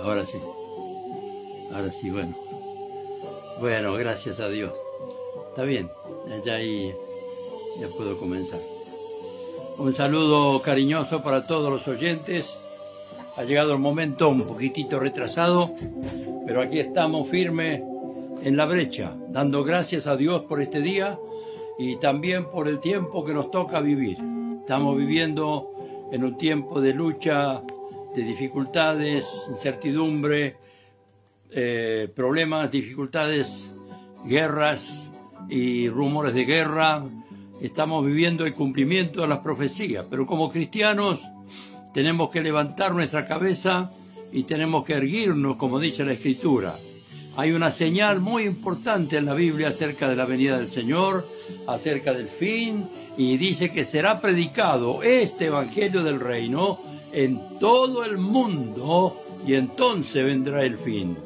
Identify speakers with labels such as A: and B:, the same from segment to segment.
A: Ahora sí. Ahora sí, bueno. Bueno, gracias a Dios. Está bien, ya ahí ya puedo comenzar. Un saludo cariñoso para todos los oyentes. Ha llegado el momento un poquitito retrasado, pero aquí estamos firmes en la brecha, dando gracias a Dios por este día y también por el tiempo que nos toca vivir. Estamos viviendo en un tiempo de lucha, de dificultades, incertidumbre, problemas, dificultades, guerras y rumores de guerra. Estamos viviendo el cumplimiento de las profecías, pero como cristianos tenemos que levantar nuestra cabeza y tenemos que erguirnos, como dice la Escritura. Hay una señal muy importante en la Biblia acerca de la venida del Señor, acerca del fin, y dice que será predicado este Evangelio del Reino en todo el mundo y entonces vendrá el fin.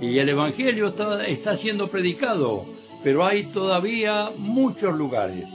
A: Y el Evangelio está siendo predicado, pero hay todavía muchos lugares,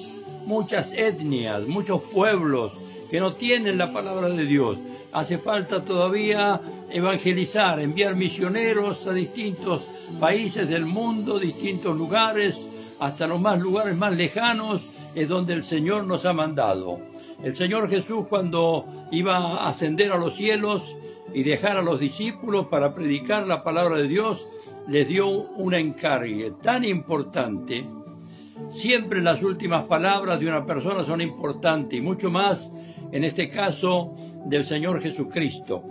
A: muchas etnias, muchos pueblos que no tienen la palabra de Dios. Hace falta todavía evangelizar, enviar misioneros a distintos países del mundo, distintos lugares, hasta los lugares más lejanos, es donde el Señor nos ha mandado. El Señor Jesús, cuando iba a ascender a los cielos y dejar a los discípulos para predicar la palabra de Dios, les dio un encargue tan importante. Siempre las últimas palabras de una persona son importantes, y mucho más en este caso del Señor Jesucristo,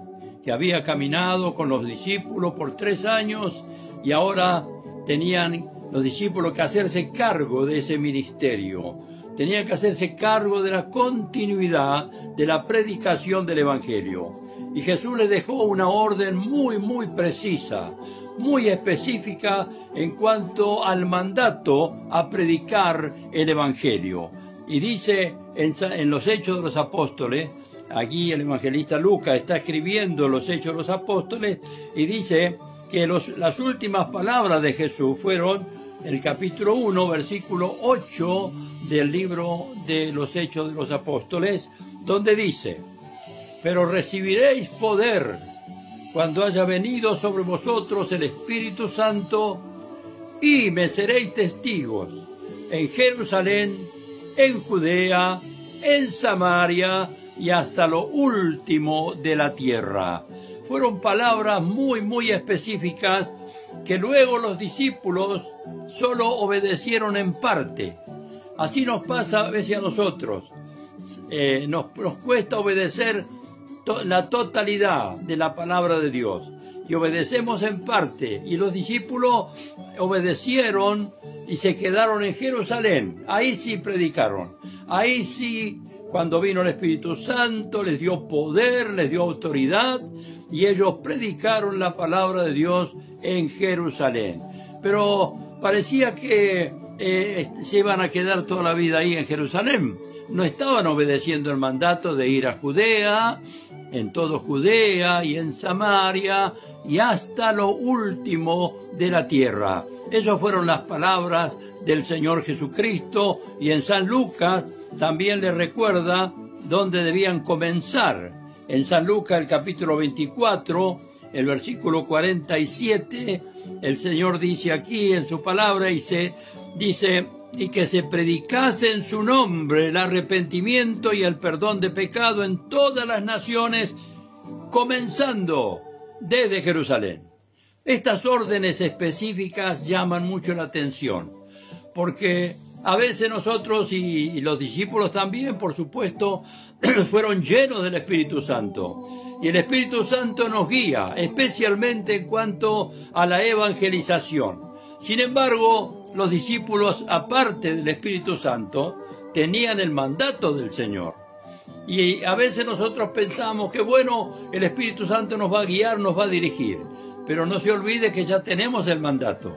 A: que había caminado con los discípulos por 3 años y ahora tenían los discípulos que hacerse cargo de ese ministerio. Tenían que hacerse cargo de la continuidad de la predicación del Evangelio. Y Jesús les dejó una orden muy precisa, muy específica en cuanto al mandato a predicar el Evangelio. Y dice en los Hechos de los Apóstoles, aquí el evangelista Lucas está escribiendo los Hechos de los Apóstoles, y dice que las últimas palabras de Jesús fueron el capítulo 1, versículo 8 del libro de los Hechos de los Apóstoles, donde dice: pero recibiréis poder cuando haya venido sobre vosotros el Espíritu Santo, y me seréis testigos en Jerusalén, en Judea, en Samaria y hasta lo último de la tierra. Fueron palabras muy específicas que luego los discípulos solo obedecieron en parte. Así nos pasa a veces a nosotros. Nos cuesta obedecer la totalidad de la palabra de Dios, y obedecemos en parte, y los discípulos obedecieron y se quedaron en Jerusalén. Ahí sí predicaron, ahí sí, cuando vino el Espíritu Santo, les dio poder, les dio autoridad, y ellos predicaron la palabra de Dios en Jerusalén. Pero parecía que se iban a quedar toda la vida ahí en Jerusalén. No estaban obedeciendo el mandato de ir a Judea, en todo Judea y en Samaria y hasta lo último de la tierra. Esas fueron las palabras del Señor Jesucristo, y en San Lucas también les recuerda dónde debían comenzar. En San Lucas, el capítulo 24, el versículo 47, el Señor dice aquí en su palabra, dice: y que se predicase en su nombre el arrepentimiento y el perdón de pecado en todas las naciones, comenzando desde Jerusalén. Estas órdenes específicas llaman mucho la atención, porque a veces nosotros y los discípulos también, por supuesto, fueron llenos del Espíritu Santo. Y el Espíritu Santo nos guía, especialmente en cuanto a la evangelización. Sin embargo, los discípulos, aparte del Espíritu Santo, tenían el mandato del Señor. Y a veces nosotros pensamos que, bueno, el Espíritu Santo nos va a guiar, nos va a dirigir. Pero no se olvide que ya tenemos el mandato.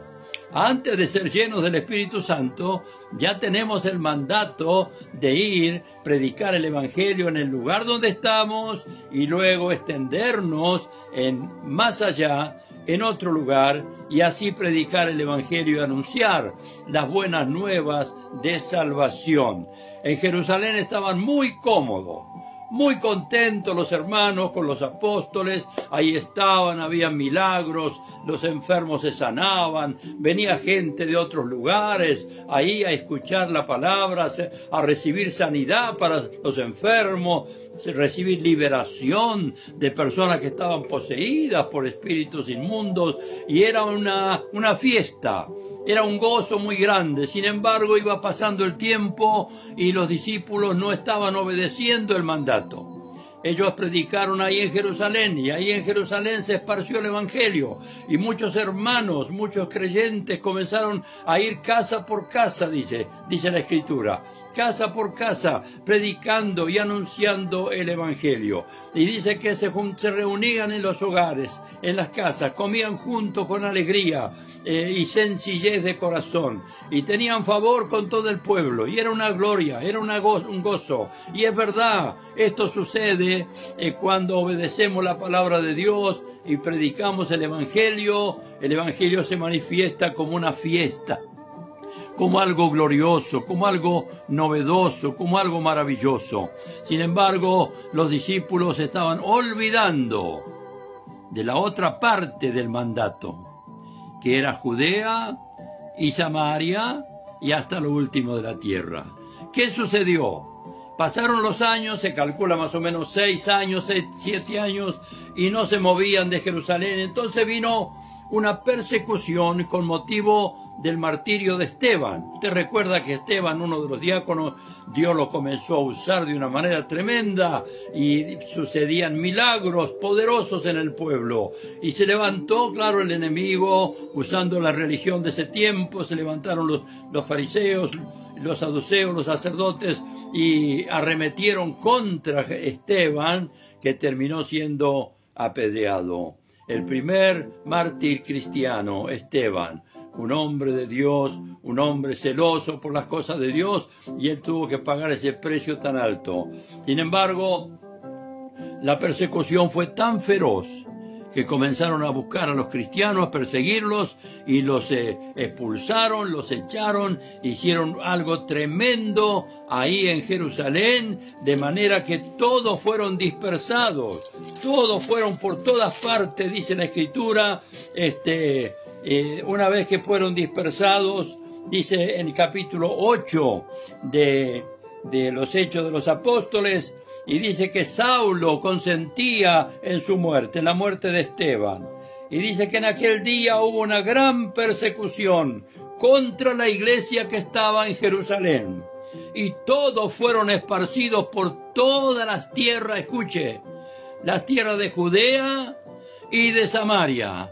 A: Antes de ser llenos del Espíritu Santo, ya tenemos el mandato de ir, predicar el Evangelio en el lugar donde estamos y luego extendernos más allá, en otro lugar, y así predicar el Evangelio y anunciar las buenas nuevas de salvación. En Jerusalén estaban muy cómodos, muy contentos los hermanos con los apóstoles. Ahí estaban, había milagros, los enfermos se sanaban, venía gente de otros lugares ahí a escuchar la palabra, a recibir sanidad para los enfermos, recibir liberación de personas que estaban poseídas por espíritus inmundos, y era una fiesta. Era un gozo muy grande. Sin embargo, iba pasando el tiempo y los discípulos no estaban obedeciendo el mandato. Ellos predicaron ahí en Jerusalén, y ahí en Jerusalén se esparció el evangelio, y muchos hermanos, muchos creyentes comenzaron a ir casa por casa, dice la Escritura, casa por casa, predicando y anunciando el evangelio. Y dice que se reunían en los hogares, en las casas, comían juntos con alegría y sencillez de corazón, y tenían favor con todo el pueblo, y era una gloria, era un gozo. Y es verdad, esto sucede cuando obedecemos la palabra de Dios y predicamos el evangelio se manifiesta como una fiesta, como algo glorioso, como algo novedoso, como algo maravilloso. Sin embargo, los discípulos estaban olvidando de la otra parte del mandato, que era Judea y Samaria y hasta lo último de la tierra. ¿Qué sucedió? Pasaron los años, se calcula más o menos 6 años, 7 años, y no se movían de Jerusalén. Entonces vino una persecución con motivo del martirio de Esteban. Usted recuerda que Esteban, uno de los diáconos, Dios lo comenzó a usar de una manera tremenda y sucedían milagros poderosos en el pueblo. Y se levantó, claro, el enemigo, usando la religión de ese tiempo. Se levantaron los fariseos, los saduceos, los sacerdotes, y arremetieron contra Esteban, que terminó siendo apedreado. El primer mártir cristiano, Esteban, un hombre de Dios, un hombre celoso por las cosas de Dios, y él tuvo que pagar ese precio tan alto. Sin embargo, la persecución fue tan feroz que comenzaron a buscar a los cristianos, a perseguirlos, y los expulsaron, los echaron, hicieron algo tremendo ahí en Jerusalén, de manera que todos fueron dispersados, todos fueron por todas partes, dice la Escritura. Una vez que fueron dispersados, dice en el capítulo 8 de los Hechos de los Apóstoles, y dice que Saulo consentía en su muerte, en la muerte de Esteban. Y dice que en aquel día hubo una gran persecución contra la iglesia que estaba en Jerusalén. Y todos fueron esparcidos por todas las tierras, escuche, las tierras de Judea y de Samaria.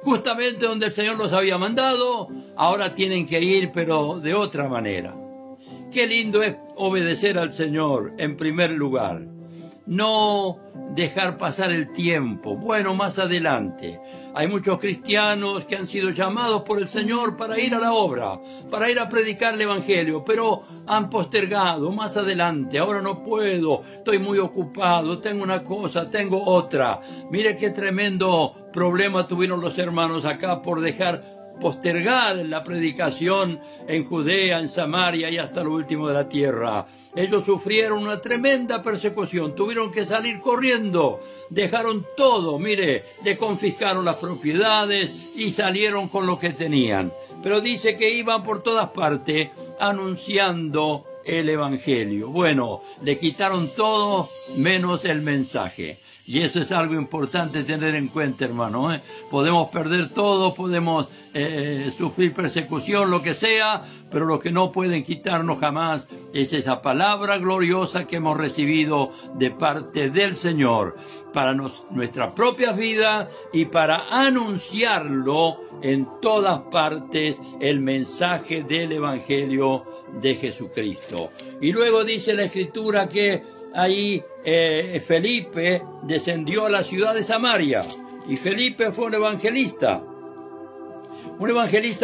A: Justamente donde el Señor los había mandado, ahora tienen que ir, pero de otra manera. Qué lindo es obedecer al Señor en primer lugar. No dejar pasar el tiempo. Bueno, más adelante. Hay muchos cristianos que han sido llamados por el Señor para ir a la obra, para ir a predicar el Evangelio, pero han postergado. Más adelante, ahora no puedo, estoy muy ocupado, tengo una cosa, tengo otra. Mire qué tremendo problema tuvieron los hermanos acá por postergar la predicación en Judea, en Samaria y hasta lo último de la tierra. Ellos sufrieron una tremenda persecución, tuvieron que salir corriendo, dejaron todo, mire, le confiscaron las propiedades y salieron con lo que tenían. Pero dice que iban por todas partes anunciando el Evangelio. Bueno, le quitaron todo menos el mensaje. Y eso es algo importante tener en cuenta, hermano. Podemos perder todo, podemos sufrir persecución, lo que sea, pero lo que no pueden quitarnos jamás es esa palabra gloriosa que hemos recibido de parte del Señor para nuestras propias vidas y para anunciarlo en todas partes, el mensaje del Evangelio de Jesucristo. Y luego dice la Escritura que ahí Felipe descendió a la ciudad de Samaria, y Felipe fue un evangelista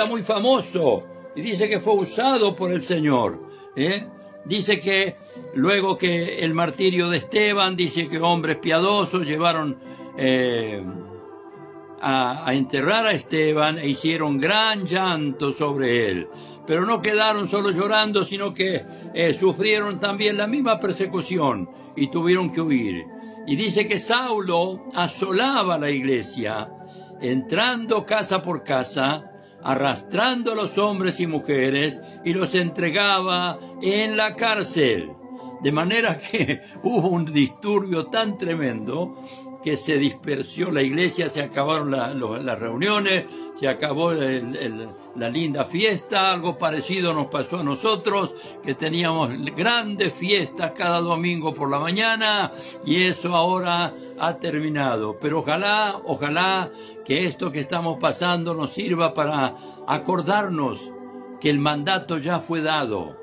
A: muy famoso, y dice que fue usado por el Señor. Dice que luego que el martirio de Esteban, dice que hombres piadosos llevaron a enterrar a Esteban e hicieron gran llanto sobre él. Pero no quedaron solo llorando, sino que sufrieron también la misma persecución y tuvieron que huir. Y dice que Saulo asolaba la iglesia, entrando casa por casa, arrastrando a los hombres y mujeres y los entregaba en la cárcel. De manera que hubo un disturbio tan tremendo que se dispersó la iglesia, se acabaron las reuniones, se acabó la linda fiesta. Algo parecido nos pasó a nosotros, que teníamos grandes fiestas cada domingo por la mañana, y eso ahora ha terminado. Pero ojalá que esto que estamos pasando nos sirva para acordarnos que el mandato ya fue dado.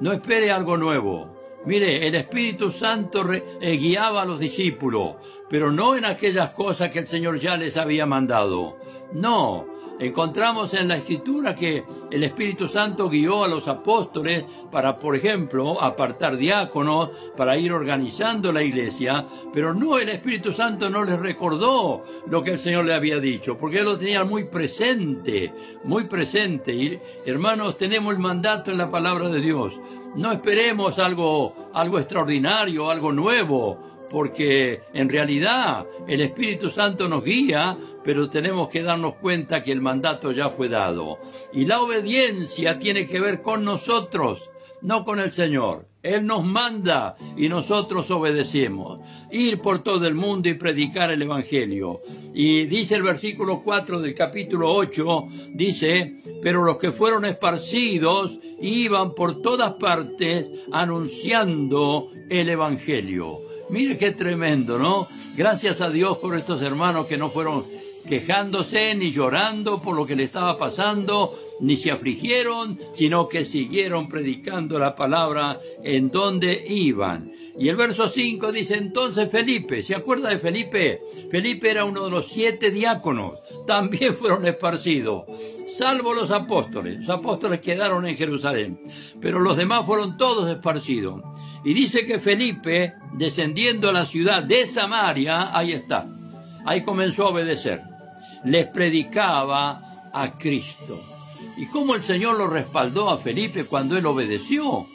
A: No espere algo nuevo. Mire, el Espíritu Santo guiaba a los discípulos, pero no en aquellas cosas que el Señor ya les había mandado. No, encontramos en la Escritura que el Espíritu Santo guió a los apóstoles para, por ejemplo, apartar diáconos, para ir organizando la iglesia, pero no, el Espíritu Santo no les recordó lo que el Señor le había dicho, porque Él lo tenía muy presente, muy presente. Y, hermanos, tenemos el mandato en la palabra de Dios. No esperemos algo extraordinario, algo nuevo, porque en realidad el Espíritu Santo nos guía, pero tenemos que darnos cuenta que el mandato ya fue dado. Y la obediencia tiene que ver con nosotros, no con el Señor. Él nos manda y nosotros obedecemos. Ir por todo el mundo y predicar el Evangelio. Y dice el versículo 4 del capítulo 8, dice: pero los que fueron esparcidos iban por todas partes anunciando el Evangelio. Mire qué tremendo, ¿no? Gracias a Dios por estos hermanos que no fueron quejándose ni llorando por lo que le estaba pasando, ni se afligieron, sino que siguieron predicando la palabra en donde iban. Y el verso 5 dice: entonces Felipe, ¿se acuerda de Felipe? Felipe era uno de los 7 diáconos, también fueron esparcidos, salvo los apóstoles. Los apóstoles quedaron en Jerusalén, pero los demás fueron todos esparcidos. Y dice que Felipe, descendiendo a la ciudad de Samaria, ahí está, ahí comenzó a obedecer. Les predicaba a Cristo. ¿Y cómo el Señor lo respaldó a Felipe cuando él obedeció?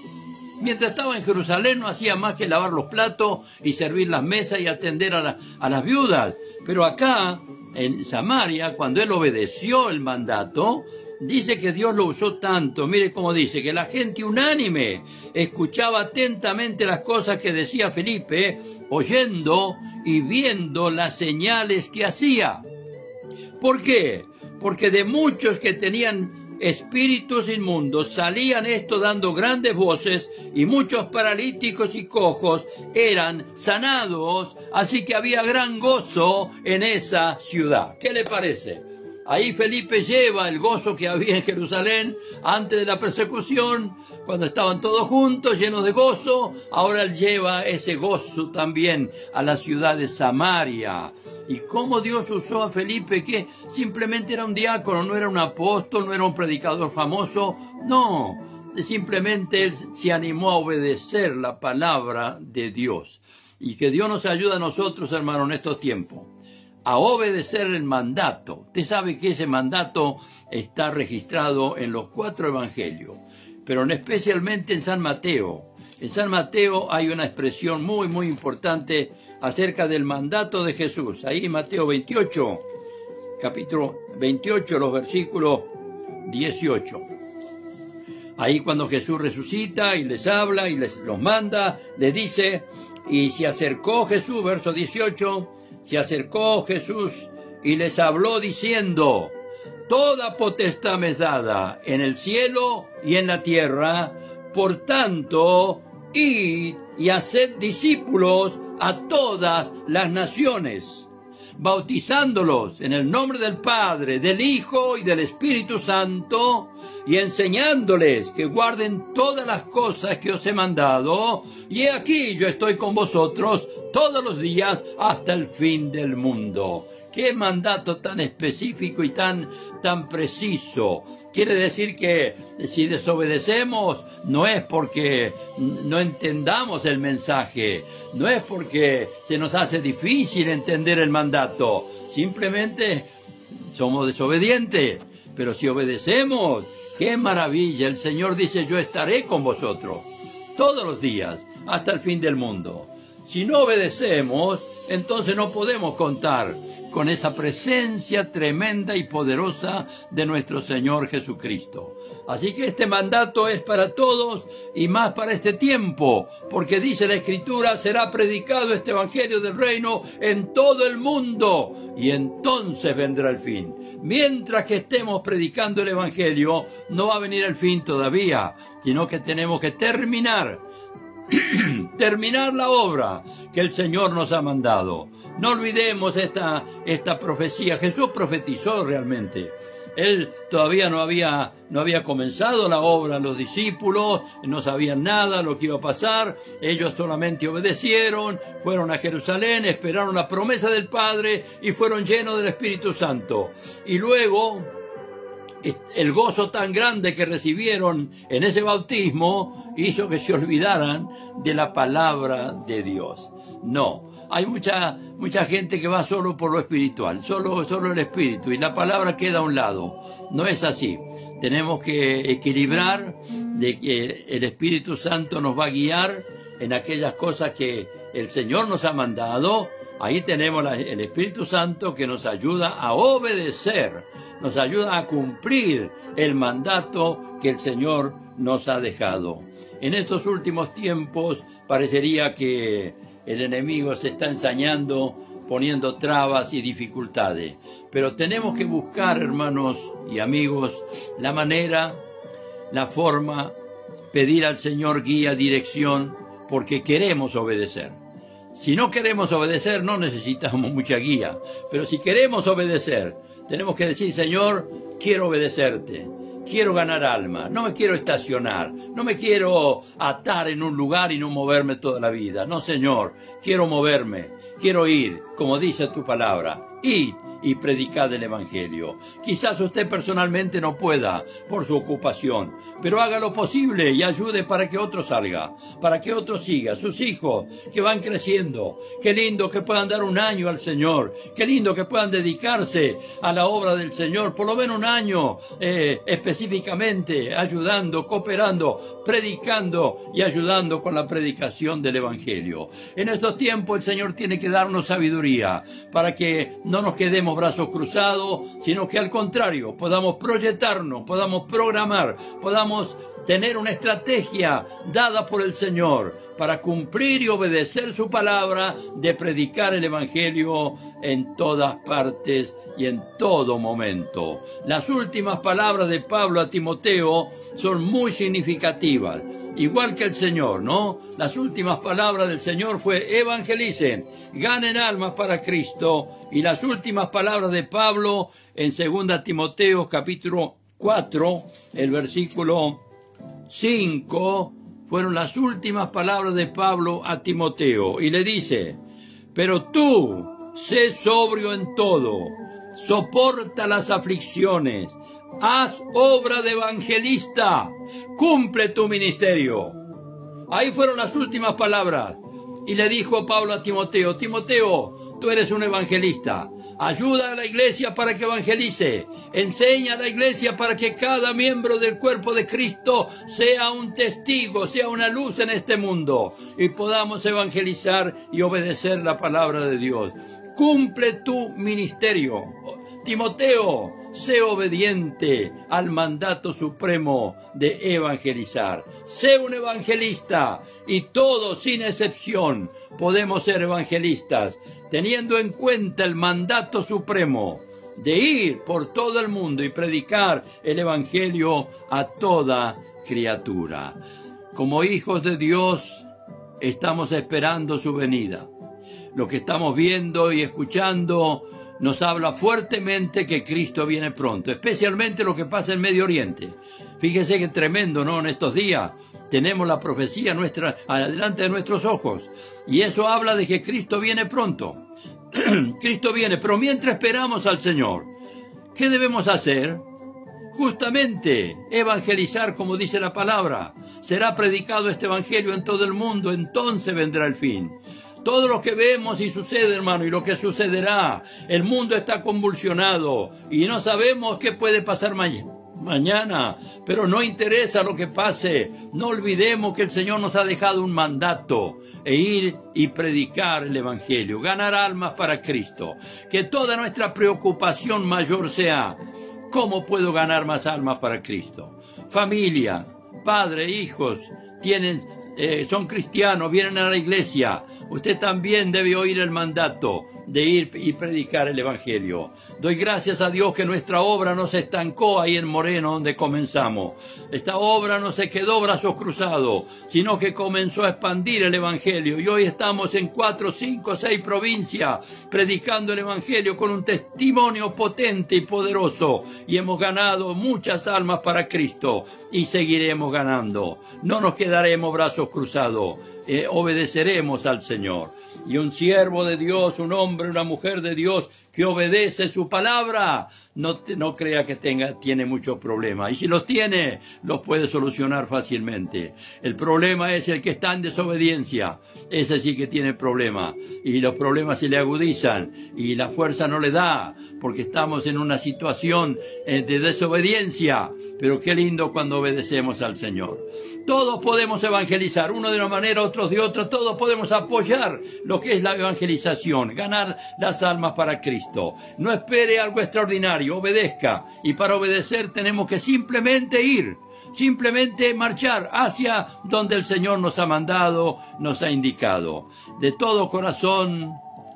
A: Mientras estaba en Jerusalén no hacía más que lavar los platos y servir las mesas y atender a las viudas. Pero acá, en Samaria, cuando él obedeció el mandato, dice que Dios lo usó tanto. Mire cómo dice, que la gente unánime escuchaba atentamente las cosas que decía Felipe, oyendo y viendo las señales que hacía. ¿Por qué? Porque de muchos que tenían espíritus inmundos salían esto dando grandes voces, y muchos paralíticos y cojos eran sanados, así que había gran gozo en esa ciudad. ¿Qué le parece? Ahí Felipe lleva el gozo que había en Jerusalén antes de la persecución, cuando estaban todos juntos, llenos de gozo. Ahora él lleva ese gozo también a la ciudad de Samaria. ¿Y cómo Dios usó a Felipe, que simplemente era un diácono, no era un apóstol, no era un predicador famoso? No, simplemente él se animó a obedecer la palabra de Dios. Y que Dios nos ayude a nosotros, hermanos, en estos tiempos, a obedecer el mandato. Usted sabe que ese mandato está registrado en los 4 evangelios, pero especialmente en San Mateo. En San Mateo hay una expresión muy, muy importante acerca del mandato de Jesús. Ahí en Mateo 28, capítulo 28, los versículos 18. Ahí cuando Jesús resucita y les habla y los manda, les dice: y se acercó Jesús, verso 18, se acercó Jesús y les habló diciendo: toda potestad me es dada en el cielo y en la tierra, por tanto, id y haced discípulos a todas las naciones, bautizándolos en el nombre del Padre, del Hijo y del Espíritu Santo, y enseñándoles que guarden todas las cosas que os he mandado, y he aquí yo estoy con vosotros todos los días hasta el fin del mundo. ¡Qué mandato tan específico y tan preciso! Quiere decir que si desobedecemos no es porque no entendamos el mensaje, no es porque se nos hace difícil entender el mandato, simplemente somos desobedientes. Pero si obedecemos, ¡qué maravilla! El Señor dice: yo estaré con vosotros todos los días, hasta el fin del mundo. Si no obedecemos, entonces no podemos contar con esa presencia tremenda y poderosa de nuestro Señor Jesucristo. Así que este mandato es para todos y más para este tiempo, porque dice la Escritura, será predicado este Evangelio del Reino en todo el mundo y entonces vendrá el fin. Mientras que estemos predicando el Evangelio, no va a venir el fin todavía, sino que tenemos que terminar la obra que el Señor nos ha mandado. No olvidemos esta profecía. Jesús profetizó realmente. Él todavía no había comenzado la obra, los discípulos no sabían nada lo que iba a pasar, ellos solamente obedecieron, fueron a Jerusalén, esperaron la promesa del Padre y fueron llenos del Espíritu Santo. Y luego, el gozo tan grande que recibieron en ese bautismo hizo que se olvidaran de la palabra de Dios. No, hay mucha gente que va solo por lo espiritual, solo el espíritu, y la palabra queda a un lado. No es así. Tenemos que equilibrar de que el Espíritu Santo nos va a guiar en aquellas cosas que el Señor nos ha mandado. Ahí tenemos el Espíritu Santo que nos ayuda a obedecer, nos ayuda a cumplir el mandato que el Señor nos ha dejado. En estos últimos tiempos parecería que el enemigo se está ensañando, poniendo trabas y dificultades. Pero tenemos que buscar, hermanos y amigos, la manera, la forma, pedir al Señor guía, dirección, porque queremos obedecer. Si no queremos obedecer, no necesitamos mucha guía. Pero si queremos obedecer, tenemos que decir, Señor, quiero obedecerte. Quiero ganar alma, no me quiero estacionar, no me quiero atar en un lugar y no moverme toda la vida. No, Señor, quiero moverme, quiero ir, como dice tu palabra, id y predicad el Evangelio. Quizás usted personalmente no pueda por su ocupación, pero haga lo posible y ayude para que otro salga, para que otro siga, sus hijos que van creciendo. Qué lindo que puedan dar un año al Señor, qué lindo que puedan dedicarse a la obra del Señor, por lo menos un año específicamente, ayudando, cooperando, predicando y ayudando con la predicación del Evangelio. En estos tiempos el Señor tiene que darnos sabiduría para que no nos quedemos brazos cruzados, sino que al contrario, podamos proyectarnos, podamos programar, podamos tener una estrategia dada por el Señor para cumplir y obedecer su palabra de predicar el Evangelio en todas partes y en todo momento. Las últimas palabras de Pablo a Timoteo son muy significativas, igual que el Señor, ¿no? Las últimas palabras del Señor fue evangelicen, ganen almas para Cristo, y las últimas palabras de Pablo en 2 Timoteo capítulo 4, el versículo 5, fueron las últimas palabras de Pablo a Timoteo, y le dice, pero tú, sé sobrio en todo, soporta las aflicciones, haz obra de evangelista, cumple tu ministerio. Ahí fueron las últimas palabras. Y le dijo Pablo a Timoteo, Timoteo, tú eres un evangelista. Ayuda a la iglesia para que evangelice. Enseña a la iglesia para que cada miembro del cuerpo de Cristo sea un testigo, sea una luz en este mundo. Y podamos evangelizar y obedecer la palabra de Dios. Cumple tu ministerio. Timoteo, sé obediente al mandato supremo de evangelizar. Sé un evangelista y todos, sin excepción, podemos ser evangelistas, teniendo en cuenta el mandato supremo de ir por todo el mundo y predicar el Evangelio a toda criatura. Como hijos de Dios, estamos esperando su venida. Lo que estamos viendo y escuchando nos habla fuertemente que Cristo viene pronto, especialmente lo que pasa en Medio Oriente. Fíjese que tremendo, ¿no? En estos días tenemos la profecía nuestra delante de nuestros ojos, y eso habla de que Cristo viene pronto. Cristo viene, pero mientras esperamos al Señor, ¿qué debemos hacer? Justamente evangelizar, como dice la palabra. Será predicado este evangelio en todo el mundo, entonces vendrá el fin. Todo lo que vemos y sucede, hermano, y lo que sucederá, el mundo está convulsionado y no sabemos qué puede pasar mañana, pero no interesa lo que pase. No olvidemos que el Señor nos ha dejado un mandato, e ir y predicar el Evangelio, ganar almas para Cristo. Que toda nuestra preocupación mayor sea: ¿cómo puedo ganar más almas para Cristo? Familia, padre, hijos, son cristianos, vienen a la iglesia. Usted también debe oír el mandato de ir y predicar el Evangelio. Doy gracias a Dios que nuestra obra no se estancó ahí en Moreno, donde comenzamos. Esta obra no se quedó brazos cruzados, sino que comenzó a expandir el Evangelio. Y hoy estamos en 4, 5, 6 provincias predicando el Evangelio con un testimonio potente y poderoso. Y hemos ganado muchas almas para Cristo y seguiremos ganando. No nos quedaremos brazos cruzados, obedeceremos al Señor. Y un siervo de Dios, un hombre, una mujer de Dios que obedece su palabra, no crea que tiene muchos problemas. Y si los tiene, los puede solucionar fácilmente. El problema es el que está en desobediencia. Ese sí que tiene problemas. Y los problemas se le agudizan y la fuerza no le da, porque estamos en una situación de desobediencia. Pero qué lindo cuando obedecemos al Señor. Todos podemos evangelizar, uno de una manera, otros de otra. Todos podemos apoyar lo que es la evangelización, ganar las almas para Cristo. No espere algo extraordinario, obedezca. Y para obedecer tenemos que simplemente ir, simplemente marchar hacia donde el Señor nos ha mandado, nos ha indicado. De todo corazón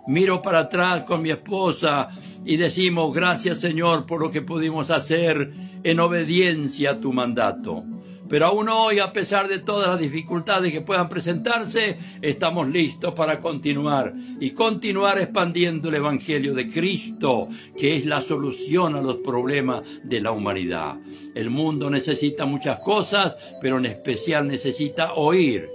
A: miro para atrás con mi esposa y decimos: gracias, Señor, por lo que pudimos hacer en obediencia a tu mandato. Pero aún hoy, a pesar de todas las dificultades que puedan presentarse, estamos listos para continuar y continuar expandiendo el Evangelio de Cristo, que es la solución a los problemas de la humanidad. El mundo necesita muchas cosas, pero en especial necesita oír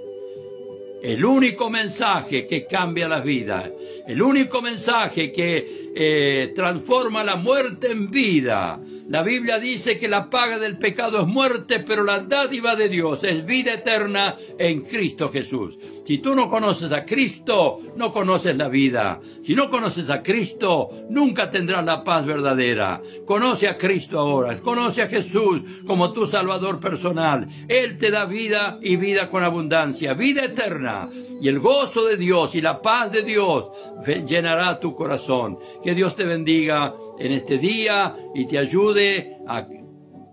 A: el único mensaje que cambia las vidas, el único mensaje que transforma la muerte en vida. La Biblia dice que la paga del pecado es muerte, pero la dádiva de Dios es vida eterna en Cristo Jesús. Si tú no conoces a Cristo, no conoces la vida. Si no conoces a Cristo, nunca tendrás la paz verdadera. Conoce a Cristo ahora, conoce a Jesús como tu Salvador personal. Él te da vida y vida con abundancia, vida eterna. Y el gozo de Dios y la paz de Dios llenará tu corazón. Que Dios te bendiga en este día y te ayude a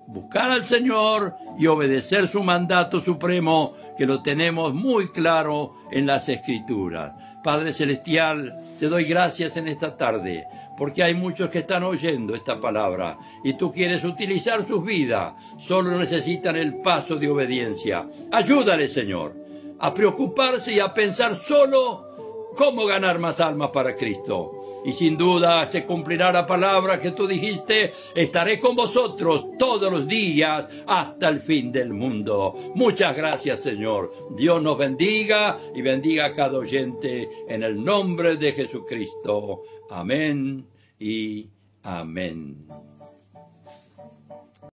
A: buscar al Señor y obedecer su mandato supremo, que lo tenemos muy claro en las Escrituras. Padre Celestial, te doy gracias en esta tarde, porque hay muchos que están oyendo esta palabra y tú quieres utilizar sus vidas. Solo necesitan el paso de obediencia. Ayúdale, Señor, a preocuparse y a pensar solo cómo ganar más almas para Cristo. Y sin duda se cumplirá la palabra que tú dijiste: estaré con vosotros todos los días hasta el fin del mundo. Muchas gracias, Señor. Dios nos bendiga y bendiga a cada oyente en el nombre de Jesucristo. Amén y amén.